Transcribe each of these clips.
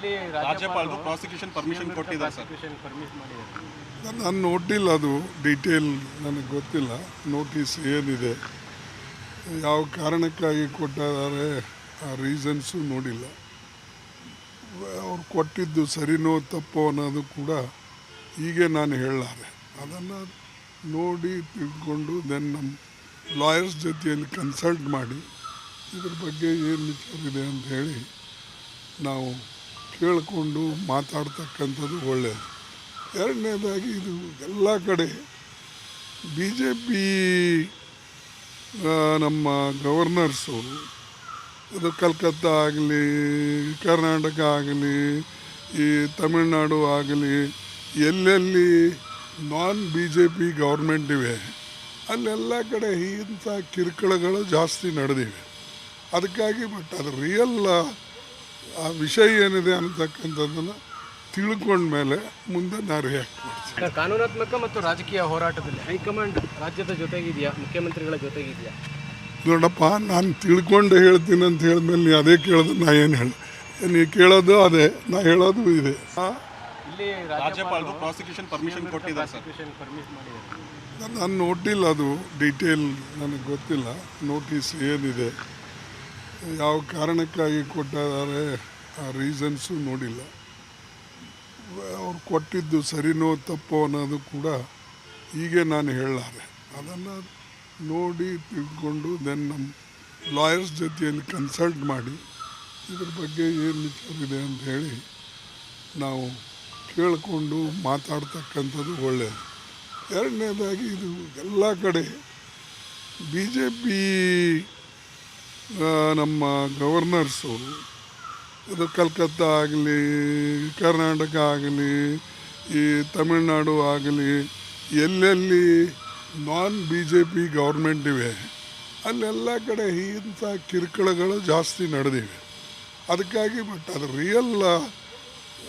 ಇಲ್ಲಿ ರಾಜ್ಯಪಾಲರು prosecution permission ಕೊಟ್ಟಿದ್ದಾರೆ ಸರ್. ನಾನು ನೋಟಿಲ್ಲ, ಅದು ಡೀಟೇಲ್ ನನಗೆ ಗೊತ್ತಿಲ್ಲ. ನೋಟಿಸ್ ಏನಿದೆ, ಯಾವ ಕಾರಣಕ್ಕಾಗಿ ಕೊಟ್ಟಿದ್ದಾರೆ, ಆ ರೀಸನ್ಸು ನೋಡಿಲ್ಲ. ಅವ್ರು ಕೊಟ್ಟಿದ್ದು ಸರಿನೋ ತಪ್ಪೋ ಅನ್ನೋದು ಕೂಡ ಹೀಗೆ ನಾನು ಹೇಳಲಾರೆ. ಅದನ್ನು ನೋಡಿ ತಿಳ್ಕೊಂಡು ದೆನ್ ನಮ್ಮ ಲಾಯರ್ಸ್ ಜೊತೆಯಲ್ಲಿ ಕನ್ಸಲ್ಟ್ ಮಾಡಿ ಇದ್ರ ಬಗ್ಗೆ ಏನು ವಿಚಾರ ಇದೆ ಅಂತ ಹೇಳಿ ನಾವು ಕೇಳಿಕೊಂಡು ಮಾತಾಡ್ತಕ್ಕಂಥದ್ದು ಒಳ್ಳೆಯದು. ಎರಡನೇದಾಗಿ ಇದು ಎಲ್ಲ ಕಡೆ ಬಿ ಜೆ ಪಿ ನಮ್ಮ ಗವರ್ನರ್ಸು, ಅದು ಕಲ್ಕತ್ತಾ ಆಗಲಿ, ಕರ್ನಾಟಕ ಆಗಲಿ, ಈ ತಮಿಳ್ನಾಡು ಆಗಲಿ, ಎಲ್ಲೆಲ್ಲಿ ನಾನ್ ಬಿ ಜೆ ಪಿ ಗೌರ್ಮೆಂಟ್ ಇವೆ ಅಲ್ಲೆಲ್ಲ ಕಡೆ ಇಂಥ ಕಿರುಕುಳಗಳು ಜಾಸ್ತಿ ನಡೆದಿವೆ. ಅದಕ್ಕಾಗಿ ಬಟ್ ಅದು ರಿಯಲ್ ಆ ವಿಷಯ ಏನಿದೆ ಅನ್ನತಕ್ಕಂಥದ್ದನ್ನು ತಿಳ್ಕೊಂಡ್ಮೇಲೆ ಮುಂದೆ ನಾನು ರಿಯಾಕ್ಟ್ ಮಾಡ್ತೀನಿ. ಕಾನೂನಾತ್ಮಕ ಮತ್ತು ರಾಜಕೀಯ ಹೋರಾಟದಲ್ಲಿ ಹೈಕಮಾಂಡ್ ರಾಜ್ಯದ ಜೊತೆಗಿದೆಯಾ, ಮುಖ್ಯಮಂತ್ರಿಗಳ ಜೊತೆಗಿದೆಯಾ? ನೋಡಪ್ಪ, ನಾನು ತಿಳ್ಕೊಂಡು ಹೇಳ್ತೀನಿ ಅಂತ ಹೇಳಿದ್ಮೇಲೆ ನೀ ಅದೇ ಕೇಳೋದು, ನಾ ಏನು ಹೇಳಿ ನೀ ಕೇಳೋದು ಅದೇ, ನಾ ಹೇಳೋದು ಇದೆ. ಇಲ್ಲಿ ರಾಜ್ಯಪಾಲರು ಪ್ರಾಸಿಕ್ಯೂಷನ್ ಪರ್ಮಿಷನ್ ಕೊಟ್ಟಿದ್ದಾರೆ ಸರ್. ನಾನು ನೋಟಿಲ್ಲ, ಅದು ಡೀಟೇಲ್ ನನಗೆ ಗೊತ್ತಿಲ್ಲ. ನೋಟಿಸ್ ಏನಿದೆ, ಯಾವ ಕಾರಣಕ್ಕಾಗಿ ಕೊಟ್ಟಿದ್ದಾರೆ, ಆ ರೀಸನ್ಸು ನೋಡಿಲ್ಲ. ಅವ್ರು ಕೊಟ್ಟಿದ್ದು ಸರಿನೋ ತಪ್ಪೋ ಅನ್ನೋದು ಕೂಡ ಹೀಗೆ ನಾನು ಹೇಳಲಾರೆ. ಅದನ್ನು ನೋಡಿ ತಿಳ್ಕೊಂಡು ದೆನ್ ನಮ್ಮ ಲಾಯರ್ಸ್ ಜೊತೆಯಲ್ಲಿ ಕನ್ಸಲ್ಟ್ ಮಾಡಿ ಇದ್ರ ಬಗ್ಗೆ ಏನು ವಿಚಾರ ಇದೆ ಅಂತ ಹೇಳಿ ನಾವು ಕೇಳಿಕೊಂಡು ಮಾತಾಡ್ತಕ್ಕಂಥದ್ದು ಒಳ್ಳೆಯದು. ಎರಡನೇದಾಗಿ ಇದು ಎಲ್ಲ ಕಡೆ ಬಿ ಜೆ ಪಿ ನಮ್ಮ ಗವರ್ನರ್ಸು, ಅದು ಕಲ್ಕತ್ತಾ ಆಗಲಿ, ಕರ್ನಾಟಕ ಆಗಲಿ, ಈ ತಮಿಳ್ನಾಡು ಆಗಲಿ, ಎಲ್ಲೆಲ್ಲಿ ನಾನ್ ಬಿ ಜೆ ಪಿ ಗೌರ್ಮೆಂಟ್ ಇವೆ ಅಲ್ಲೆಲ್ಲ ಕಡೆ ಇಂಥ ಕಿರುಕುಳಗಳು ಜಾಸ್ತಿ ನಡೆದಿವೆ. ಅದಕ್ಕಾಗಿ ಬಟ್ ಅದು ರಿಯಲ್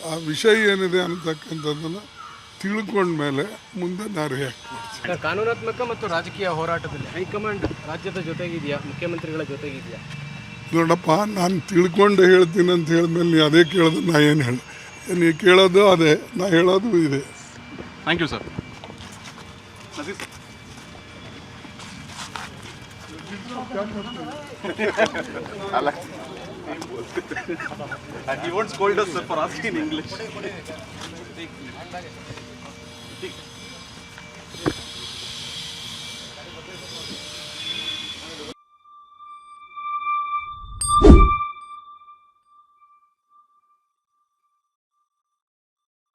ಆ ವಿಷಯ ಏನಿದೆ ಅನ್ನತಕ್ಕಂಥದ್ದನ್ನು ತಿಳ್ಕೊಂಡ್ಮೇಲೆ ಮುಂದೆ ನಾನು ರಿಯಾಕ್ಟ್ ಮಾಡ್ತೀನಿ. ಕಾನೂನಾತ್ಮಕ ಮತ್ತು ರಾಜಕೀಯ ಹೋರಾಟದಲ್ಲಿ ಹೈಕಮಾಂಡ್ ರಾಜ್ಯದ ಜೊತೆಗಿದೆಯಾ, ಮುಖ್ಯಮಂತ್ರಿಗಳ ಜೊತೆಗಿದೆಯಾ? ನೋಡಪ್ಪ, ನಾನು ತಿಳ್ಕೊಂಡು ಹೇಳ್ತೀನಿ ಅಂತ ಹೇಳಿದ್ಮೇಲೆ ನೀ ಅದೇ ಕೇಳೋದು, ನಾ ಏನು ಹೇಳಿ ನೀ ಕೇಳೋದು ಅದೇ, ನಾ ಹೇಳೋದು ಇದೆ. Thank you sir. He won't scold us, sir, for asking in English.